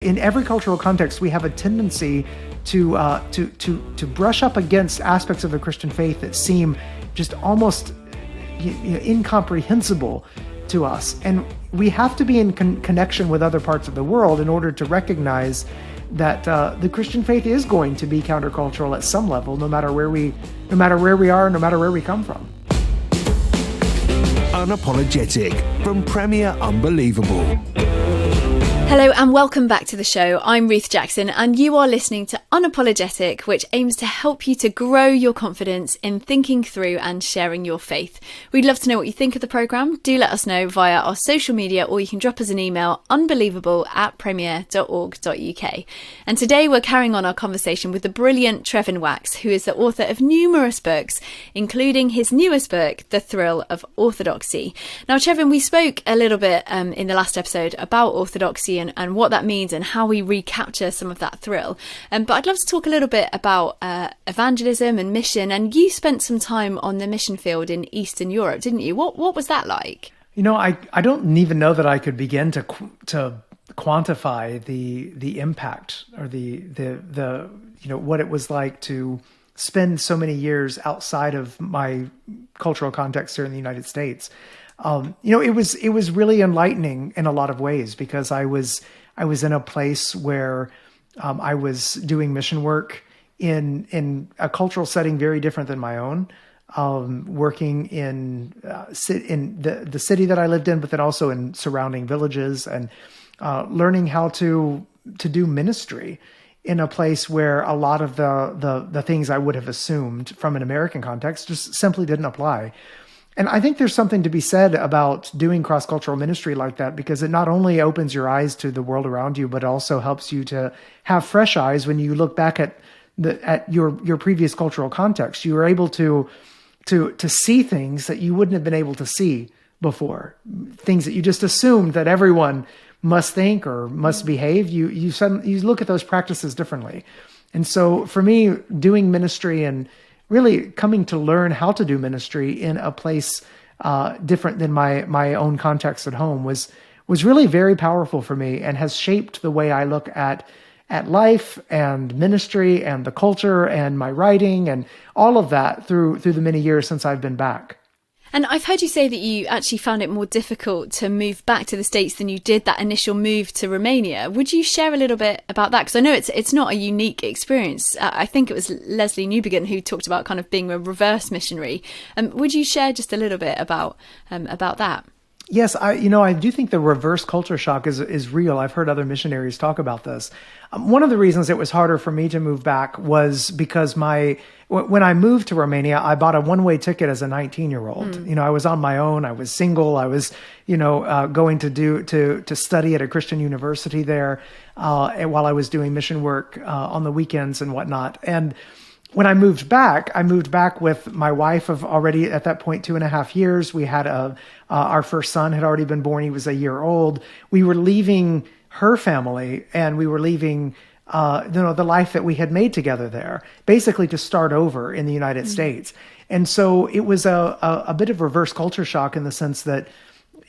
in every cultural context, we have a tendency to brush up against aspects of the Christian faith that seem just almost incomprehensible to us. And we have to be in connection with other parts of the world in order to recognize that the Christian faith is going to be countercultural at some level, no matter where we are, no matter where we come from. Unapologetic from Premier Unbelievable. Hello and welcome back to the show. I'm Ruth Jackson and you are listening to Unapologetic, which aims to help you to grow your confidence in thinking through and sharing your faith. We'd love to know what you think of the programme. Do let us know via our social media, or you can drop us an email, unbelievable@premier.org.uk. And today we're carrying on our conversation with the brilliant Trevin Wax, who is the author of numerous books, including his newest book, The Thrill of Orthodoxy. Now, Trevin, we spoke a little bit in the last episode about orthodoxy and what that means and how we recapture some of that thrill. But I'd love to talk a little bit about evangelism and mission. And you spent some time on the mission field in Eastern Europe, didn't you? What was that like? I don't even know that I could begin to quantify the impact or the what it was like to spend so many years outside of my cultural context here in the United States. It was really enlightening in a lot of ways, because I was in a place where I was doing mission work in a cultural setting very different than my own, working in the city that I lived in, but then also in surrounding villages, and learning how to do ministry in a place where a lot of the things I would have assumed from an American context just simply didn't apply. And I think there's something to be said about doing cross-cultural ministry like that, because it not only opens your eyes to the world around you, but also helps you to have fresh eyes when you look back at your previous cultural context. You are able to see things that you wouldn't have been able to see before, things that you just assumed that everyone must think or must behave. You look at those practices differently. And so for me, doing ministry and really coming to learn how to do ministry in a place different than my own context at home was really very powerful for me, and has shaped the way I look at life and ministry and the culture and my writing and all of that through the many years since I've been back. And I've heard you say that you actually found it more difficult to move back to the States than you did that initial move to Romania. Would you share a little bit about that? Because I know it's not a unique experience. I think it was Leslie Newbegin who talked about kind of being a reverse missionary. Would you share just a little bit about that? Yes, I do think the reverse culture shock is real. I've heard other missionaries talk about this. One of the reasons it was harder for me to move back was because when I moved to Romania, I bought a one-way ticket as a 19-year-old. I was on my own. I was single. I was, going to study at a Christian university there while I was doing mission work on the weekends and whatnot. And when I moved back with my wife of already at that point 2.5 years. We had our first son had already been born. He was a year old. We were leaving her family, and we were leaving the life that we had made together there, basically to start over in the United States. And so it was a bit of reverse culture shock in the sense that,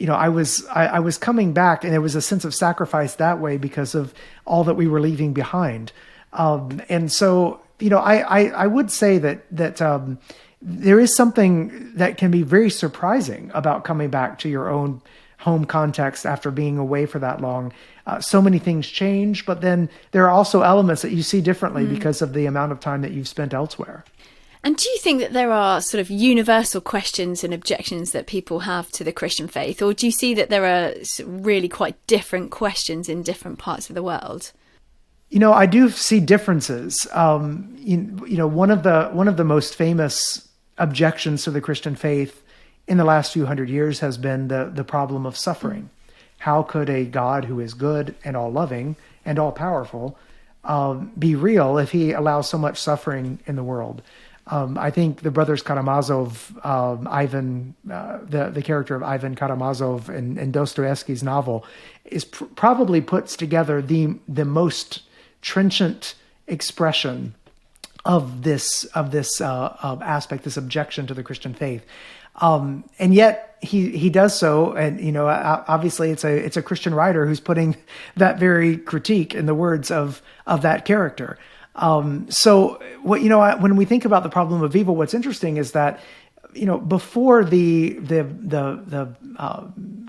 I was coming back, and there was a sense of sacrifice that way because of all that we were leaving behind. And so, I would say that there is something that can be very surprising about coming back to your own home context after being away for that long. So many things change, but then there are also elements that you see differently because of the amount of time that you've spent elsewhere. And do you think that there are sort of universal questions and objections that people have to the Christian faith? Or do you see that there are really quite different questions in different parts of the world? I do see differences. One of the most famous objections to the Christian faith in the last few hundred years has been the problem of suffering. How could a God who is good and all-loving and all-powerful be real if he allows so much suffering in the world? I think the brothers Karamazov, Ivan, the character of Ivan Karamazov in Dostoevsky's novel, probably puts together the most trenchant expression of this aspect, this objection to the Christian faith. And yet he does so, and obviously it's a Christian writer who's putting that very critique in the words of that character. So when we think about the problem of evil, what's interesting is that before the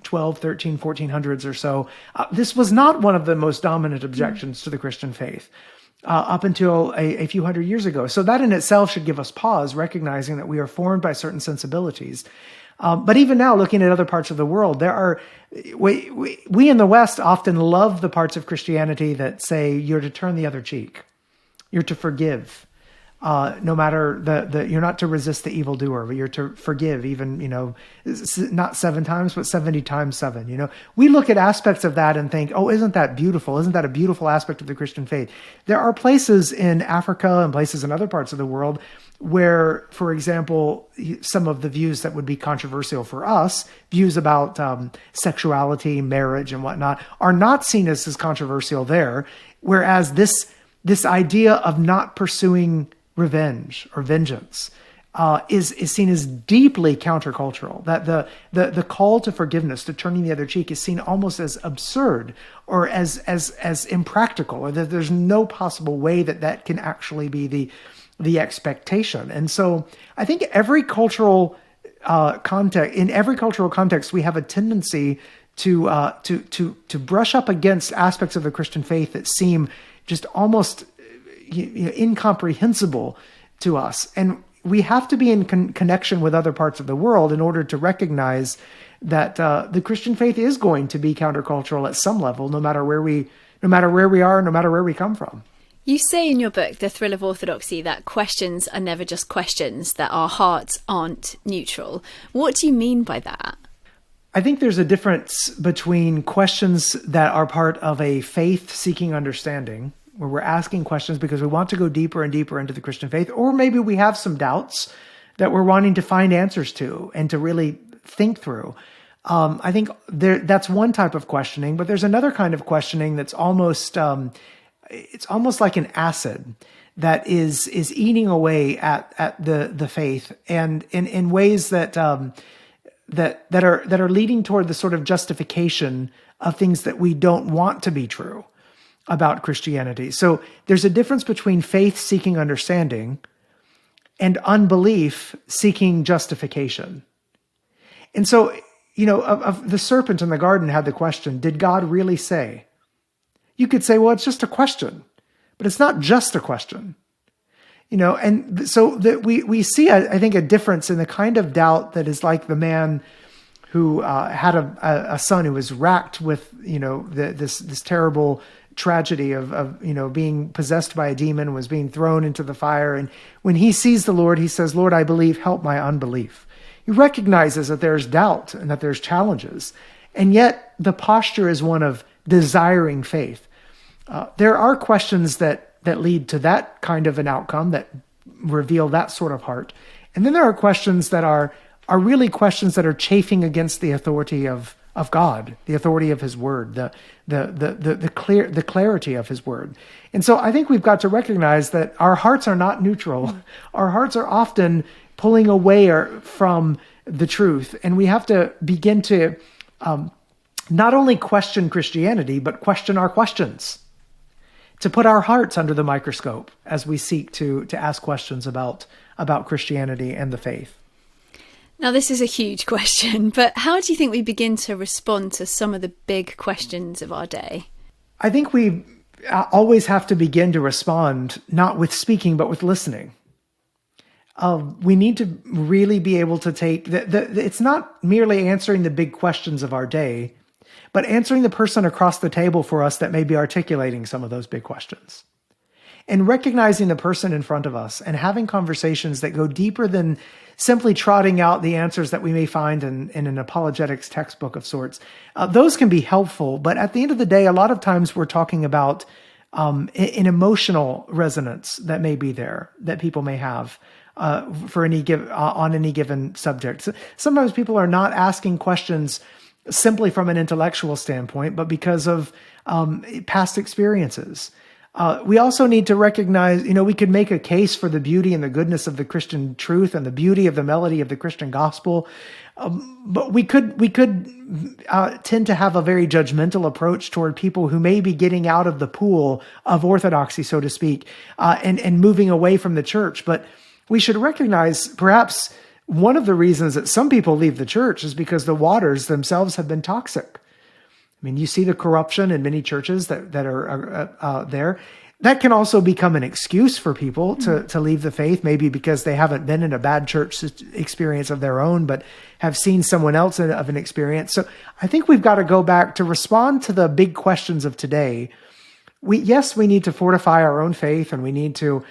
12, 13, 1400s or so, this was not one of the most dominant objections to the Christian faith. Up until a few hundred years ago. So that in itself should give us pause, recognizing that we are formed by certain sensibilities. But even now, looking at other parts of the world, we in the West often love the parts of Christianity that say you're to turn the other cheek. You're to forgive. No matter you're not to resist the evildoer, but you're to forgive even, not 7 times, but 70 times 7. We look at aspects of that and think, oh, isn't that beautiful? Isn't that a beautiful aspect of the Christian faith? There are places in Africa and places in other parts of the world where, for example, some of the views that would be controversial for us, views about sexuality, marriage, and whatnot, are not seen as controversial there. Whereas this idea of not pursuing revenge or vengeance is seen as deeply countercultural. That the call to forgiveness, to turning the other cheek, is seen almost as absurd or as impractical, or that there's no possible way that can actually be the expectation. And so I think in every cultural context, we have a tendency to brush up against aspects of the Christian faith that seem just almost incomprehensible to us. And we have to be in connection with other parts of the world in order to recognize that the Christian faith is going to be countercultural at some level, no matter where we are, no matter where we come from. You say in your book, The Thrill of Orthodoxy, that questions are never just questions, that our hearts aren't neutral. What do you mean by that? I think there's a difference between questions that are part of a faith-seeking understanding, where we're asking questions because we want to go deeper and deeper into the Christian faith, or maybe we have some doubts that we're wanting to find answers to and to really think through. I think that's one type of questioning, but there's another kind of questioning that's almost it's almost like an acid that is eating away at the faith, and in ways that are leading toward the sort of justification of things that we don't want to be true about Christianity. So there's a difference between faith seeking understanding and unbelief seeking justification. And so, of the serpent in the garden had the question, did God really say? You could say, well, it's just a question, but it's not just a question. And so that we see, I think, a difference in the kind of doubt that is like the man who had a son who was racked with, this terrible tragedy of being possessed by a demon, was being thrown into the fire. And when he sees the Lord, he says, Lord, I believe, help my unbelief. He recognizes that there's doubt and that there's challenges. And yet the posture is one of desiring faith. There are questions that lead to that kind of an outcome, that reveal that sort of heart. And then there are questions that are really questions that are chafing against the authority of God, the authority of his word, the clarity of his word. And so I think we've got to recognize that our hearts are not neutral. Our hearts are often pulling away from the truth. And we have to begin to not only question Christianity, but question our questions, to put our hearts under the microscope as we seek to ask questions about Christianity and the faith. Now, this is a huge question, but how do you think we begin to respond to some of the big questions of our day? I think we always have to begin to respond, not with speaking, but with listening. We need to really be able to take it's not merely answering the big questions of our day, but answering the person across the table for us that may be articulating some of those big questions. And recognizing the person in front of us and having conversations that go deeper than simply trotting out the answers that we may find in an apologetics textbook of sorts. Those can be helpful, but at the end of the day, a lot of times we're talking about an emotional resonance that may be there, that people may have on any given subject. Sometimes people are not asking questions simply from an intellectual standpoint, but because of past experiences. We also need to recognize, we could make a case for the beauty and the goodness of the Christian truth and the beauty of the melody of the Christian gospel. But we could tend to have a very judgmental approach toward people who may be getting out of the pool of orthodoxy, so to speak, and moving away from the church. But we should recognize perhaps one of the reasons that some people leave the church is because the waters themselves have been toxic. I mean, you see the corruption in many churches that are there. That can also become an excuse for people to leave the faith, maybe because they haven't been in a bad church experience of their own, but have seen someone else of an experience. So I think we've got to go back to respond to the big questions of today. We need to fortify our own faith, and we need to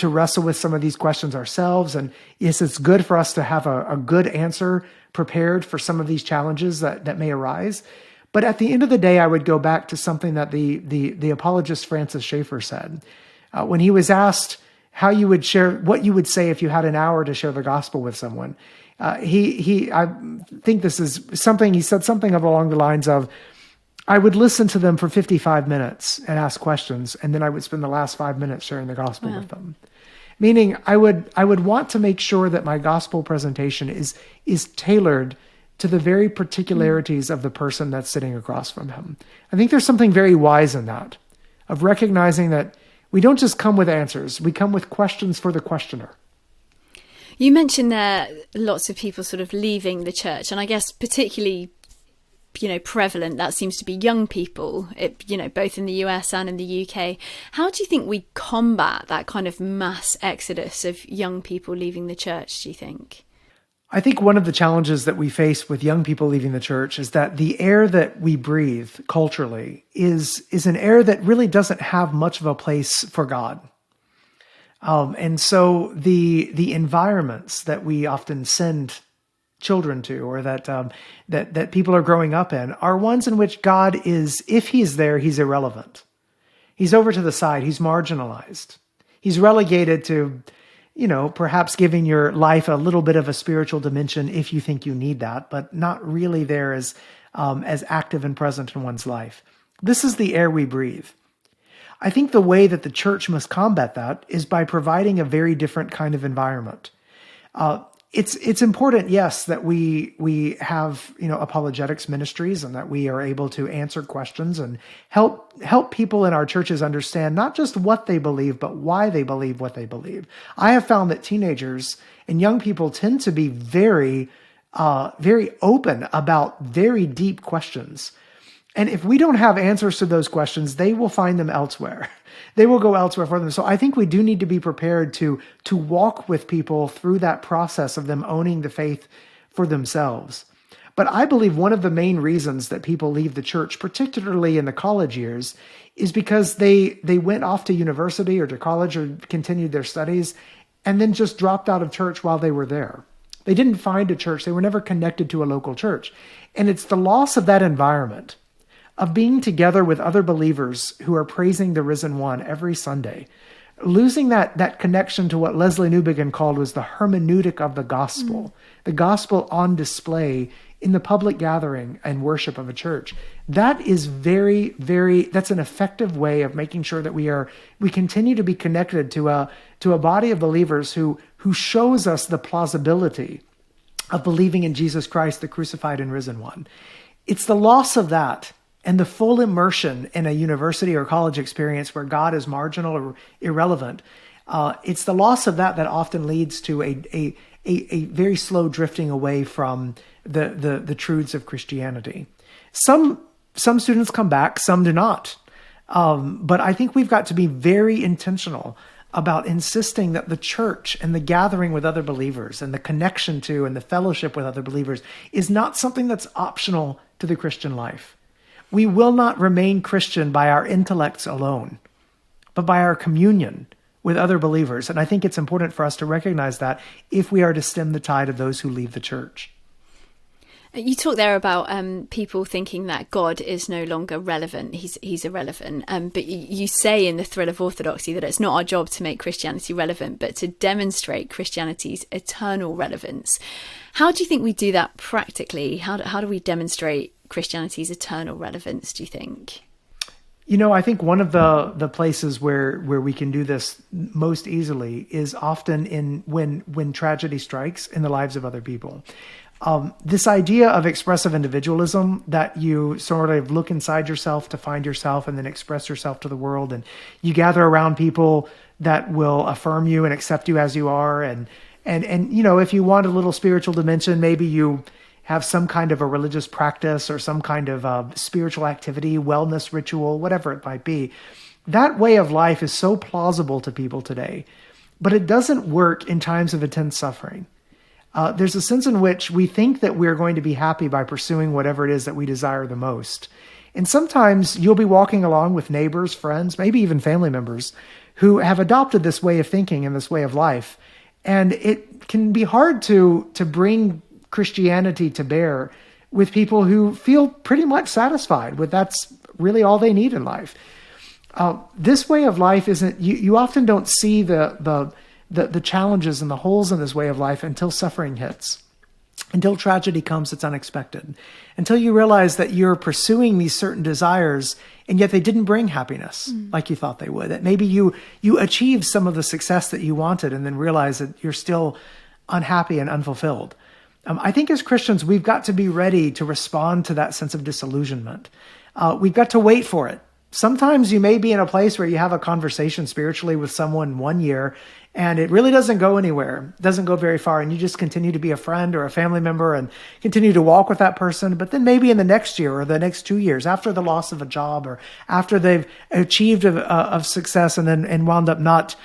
wrestle with some of these questions ourselves. And yes, it's good for us to have a good answer prepared for some of these challenges that may arise. But at the end of the day, I would go back to something that the apologist Francis Schaeffer said when he was asked how you would share, what you would say if you had an hour to share the gospel with someone. I think this is something, he said something along the lines of, I would listen to them for 55 minutes and ask questions, and then I would spend the last 5 minutes sharing the gospel with them. Meaning I would want to make sure that my gospel presentation is tailored to the very particularities of the person that's sitting across from him. I think there's something very wise in that, of recognizing that we don't just come with answers, we come with questions for the questioner. You mentioned there lots of people sort of leaving the church, and I guess particularly, prevalent, that seems to be young people, both in the US and in the UK. How do you think we combat that kind of mass exodus of young people leaving the church, do you think? I think one of the challenges that we face with young people leaving the church is that the air that we breathe culturally is an air that really doesn't have much of a place for God. And so the environments that we often send children to, or that people are growing up in, are ones in which God is, if he's there, he's irrelevant. He's over to the side. He's marginalized. He's relegated to, perhaps giving your life a little bit of a spiritual dimension if you think you need that, but not really there as active and present in one's life. This is the air we breathe. I think the way that the church must combat that is by providing a very different kind of environment. It's important, yes, that we have apologetics ministries, and that we are able to answer questions and help people in our churches understand not just what they believe, but why they believe what they believe. I have found that teenagers and young people tend to be very, very open about very deep questions. And if we don't have answers to those questions, they will find them elsewhere. They will go elsewhere for them. So I think we do need to be prepared to walk with people through that process of them owning the faith for themselves. But I believe one of the main reasons that people leave the church, particularly in the college years, is because they went off to university or to college or continued their studies and then just dropped out of church while they were there. They didn't find a church. They were never connected to a local church. And it's the loss of that environment, of being together with other believers who are praising the risen one every Sunday, losing that connection to what Leslie Newbigin called was the hermeneutic of the gospel, the gospel on display in the public gathering and worship of a church. That is very, very, that's an effective way of making sure that we continue to be connected to a body of believers who shows us the plausibility of believing in Jesus Christ, the crucified and risen one. It's the loss of that and the full immersion in a university or college experience where God is marginal or irrelevant. It's the loss of that often leads to a very slow drifting away from the truths of Christianity. Some students come back, some do not. But I think we've got to be very intentional about insisting that the church and the gathering with other believers and the connection to and the fellowship with other believers is not something that's optional to the Christian life. We will not remain Christian by our intellects alone, but by our communion with other believers. And I think it's important for us to recognize that if we are to stem the tide of those who leave the church. You talk there about people thinking that God is no longer relevant. He's irrelevant. But you say in the Thrill of Orthodoxy that it's not our job to make Christianity relevant, but to demonstrate Christianity's eternal relevance. How do you think we do that practically? How do we demonstrate Christianity's eternal relevance, do you think? I think one of the places where we can do this most easily is often when tragedy strikes in the lives of other people. This idea of expressive individualism, that you sort of look inside yourself to find yourself and then express yourself to the world, and you gather around people that will affirm you and accept you as you are, and if you want a little spiritual dimension, maybe you have some kind of a religious practice or some kind of spiritual activity, wellness ritual, whatever it might be. That way of life is so plausible to people today, but it doesn't work in times of intense suffering. There's a sense in which we think that we're going to be happy by pursuing whatever it is that we desire the most. And sometimes you'll be walking along with neighbors, friends, maybe even family members who have adopted this way of thinking and this way of life. And it can be hard to bring Christianity to bear with people who feel pretty much satisfied with that's really all they need in life. This way of life isn't, you often don't see the challenges and the holes in this way of life until suffering hits, until tragedy comes that's unexpected, until you realize that you're pursuing these certain desires and yet they didn't bring happiness like you thought they would. That maybe you achieved some of the success that you wanted and then realize that you're still unhappy and unfulfilled. I think as Christians, we've got to be ready to respond to that sense of disillusionment. We've got to wait for it. Sometimes you may be in a place where you have a conversation spiritually with someone one year and it really doesn't go anywhere, doesn't go very far, and you just continue to be a friend or a family member and continue to walk with that person. But then maybe in the next year or the next 2 years, after the loss of a job or after they've achieved of success and wound up not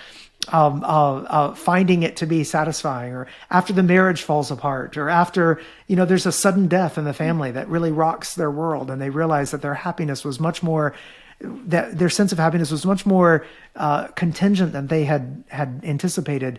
finding it to be satisfying, or after the marriage falls apart, or after, there's a sudden death in the family that really rocks their world and they realize that their happiness was much more, that their sense of happiness was much more contingent than they had anticipated.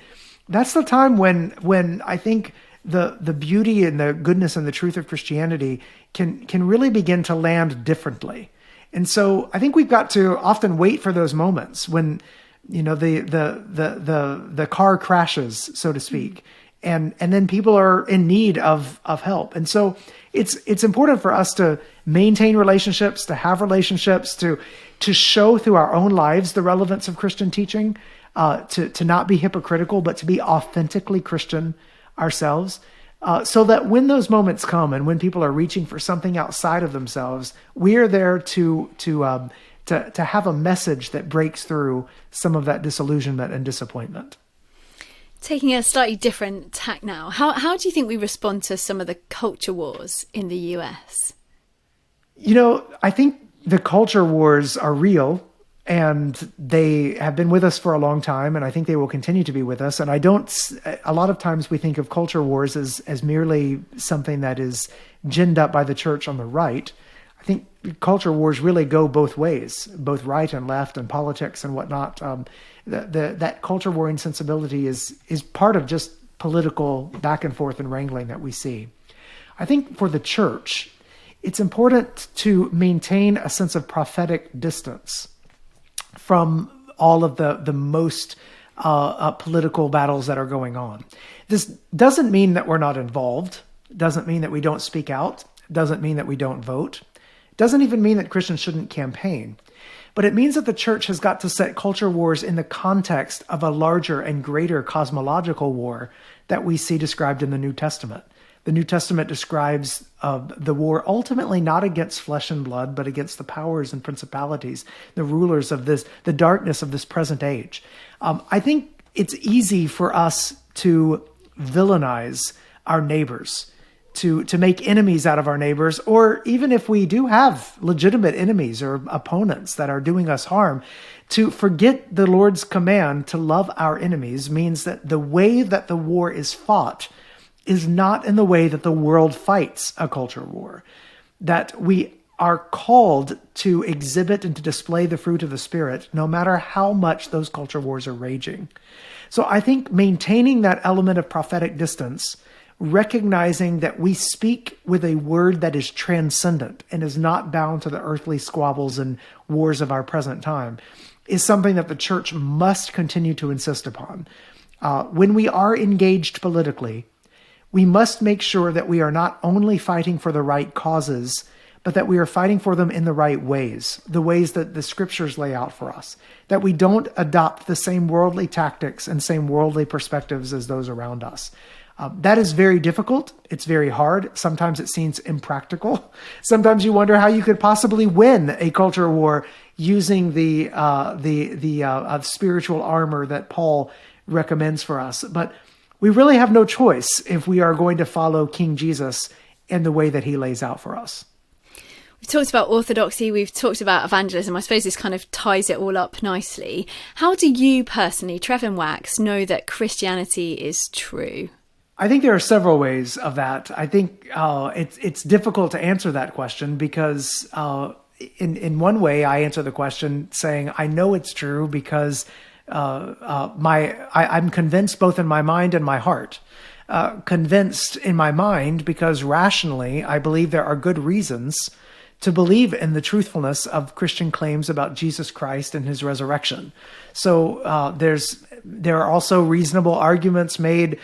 That's the time when I think the beauty and the goodness and the truth of Christianity can really begin to land differently. And so I think we've got to often wait for those moments when the car crashes, so to speak, and then people are in need of help. And so it's important for us to maintain relationships, to have relationships, to show through our own lives the relevance of Christian teaching, to not be hypocritical, but to be authentically Christian ourselves, so that when those moments come and when people are reaching for something outside of themselves, we're there to have a message that breaks through some of that disillusionment and disappointment. Taking a slightly different tack now, how do you think we respond to some of the culture wars in the US? I think the culture wars are real and they have been with us for a long time, and I think they will continue to be with us. And a lot of times we think of culture wars as merely something that is ginned up by the church on the right. I think culture wars really go both ways, both right and left and politics and whatnot. That culture warring sensibility is part of just political back and forth and wrangling that we see. I think for the church, it's important to maintain a sense of prophetic distance from all of the most political battles that are going on. This doesn't mean that we're not involved, doesn't mean that we don't speak out, doesn't mean that we don't vote. Doesn't even mean that Christians shouldn't campaign, but it means that the church has got to set culture wars in the context of a larger and greater cosmological war that we see described in the New Testament. The New Testament describes the war ultimately not against flesh and blood, but against the powers and principalities, the rulers of the darkness of this present age. I think it's easy for us to villainize our neighbors, to make enemies out of our neighbors, or even if we do have legitimate enemies or opponents that are doing us harm, to forget the Lord's command to love our enemies means that the way that the war is fought is not in the way that the world fights a culture war. That we are called to exhibit and to display the fruit of the Spirit, no matter how much those culture wars are raging. So I think maintaining that element of prophetic distance, recognizing that we speak with a word that is transcendent and is not bound to the earthly squabbles and wars of our present time, is something that the church must continue to insist upon. When we are engaged politically, we must make sure that we are not only fighting for the right causes, but that we are fighting for them in the right ways, the ways that the scriptures lay out for us, that we don't adopt the same worldly tactics and same worldly perspectives as those around us. That is very difficult. It's very hard. Sometimes it seems impractical. Sometimes you wonder how you could possibly win a culture war using the spiritual armor that Paul recommends for us. But we really have no choice if we are going to follow King Jesus in the way that he lays out for us. We've talked about orthodoxy, we've talked about evangelism. I suppose this kind of ties it all up nicely. How do you personally, Trevin Wax, know that Christianity is true? I think there are several ways of that. I think it's difficult to answer that question because in one way I answer the question saying I know it's true because I'm convinced both in my mind and my heart. Convinced in my mind because rationally I believe there are good reasons to believe in the truthfulness of Christian claims about Jesus Christ and his resurrection. So there are also reasonable arguments made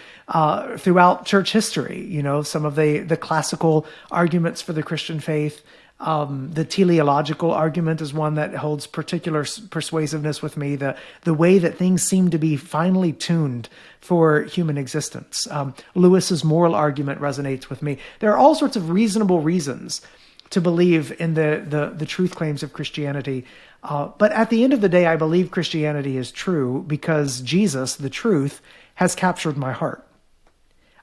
throughout church history. You know, some of the classical arguments for the Christian faith. The teleological argument is one that holds particular persuasiveness with me. The way that things seem to be finely tuned for human existence. Lewis's moral argument resonates with me. There are all sorts of reasonable reasons to believe in the truth claims of Christianity. But at the end of the day, I believe Christianity is true because Jesus, the truth, has captured my heart.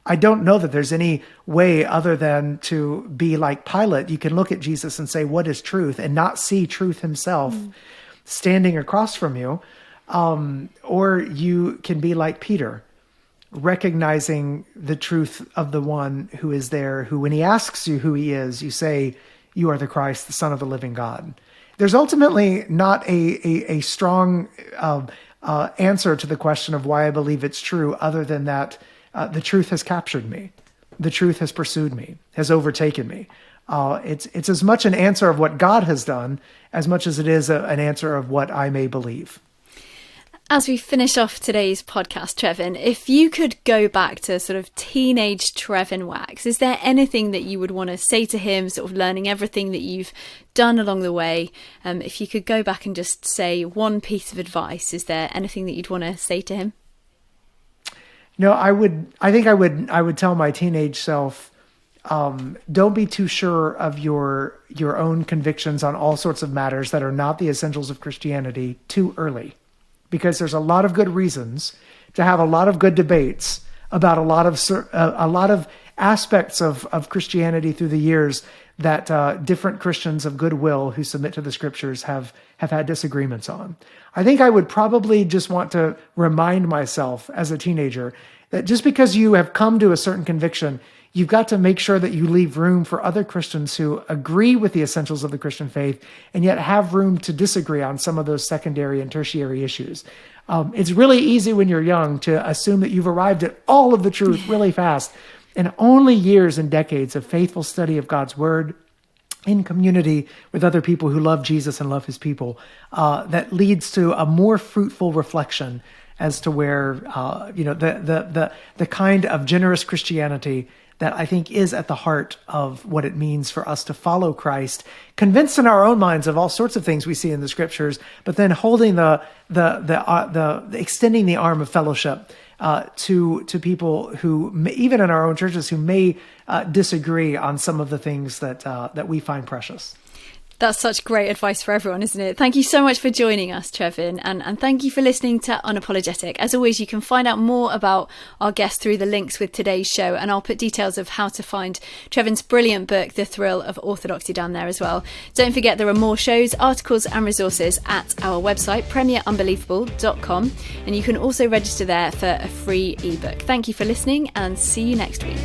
I don't know that there's any way other than to be like Pilate. You can look at Jesus and say, what is truth? And not see truth himself standing across from you. Or you can be like Peter, recognizing the truth of the one who is there, who when he asks you who he is, you say, you are the Christ, the Son of the living God. There's ultimately not a strong answer to the question of why I believe it's true other than that the truth has captured me. The truth has pursued me, has overtaken me. It's as much an answer of what God has done as much as it is an answer of what I may believe. As we finish off today's podcast, Trevin, if you could go back to sort of teenage Trevin Wax, is there anything that you would want to say to him, sort of learning everything that you've done along the way? If you could go back and just say one piece of advice, is there anything that you'd want to say to him? No, I would tell my teenage self, don't be too sure of your own convictions on all sorts of matters that are not the essentials of Christianity too early. Because there's a lot of good reasons to have a lot of good debates about a lot of aspects of Christianity through the years that different Christians of goodwill who submit to the scriptures have had disagreements on. I think I would probably just want to remind myself as a teenager that just because you have come to a certain conviction, you've got to make sure that you leave room for other Christians who agree with the essentials of the Christian faith and yet have room to disagree on some of those secondary and tertiary issues. It's really easy when you're young to assume that you've arrived at all of the truth really fast. And only years and decades of faithful study of God's word in community with other people who love Jesus and love his people, that leads to a more fruitful reflection as to where, the kind of generous Christianity that I think is at the heart of what it means for us to follow Christ, convinced in our own minds of all sorts of things we see in the scriptures, but then holding the extending the arm of fellowship to people who, even in our own churches, who may disagree on some of the things that we find precious. That's such great advice for everyone, isn't it? Thank you so much for joining us, Trevin, and thank you for listening to Unapologetic. As always, you can find out more about our guest through the links with today's show, and I'll put details of how to find Trevin's brilliant book, The Thrill of Orthodoxy, down there as well. Don't forget there are more shows, articles and resources at our website, premierunbelievable.com, and you can also register there for a free ebook. Thank you for listening, and see you next week.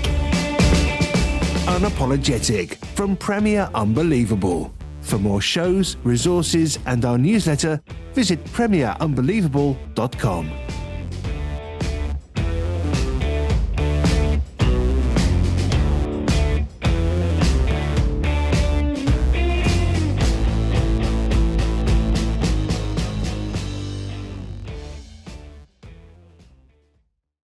Unapologetic from Premier Unbelievable. For more shows, resources and our newsletter, visit premierunbelievable.com.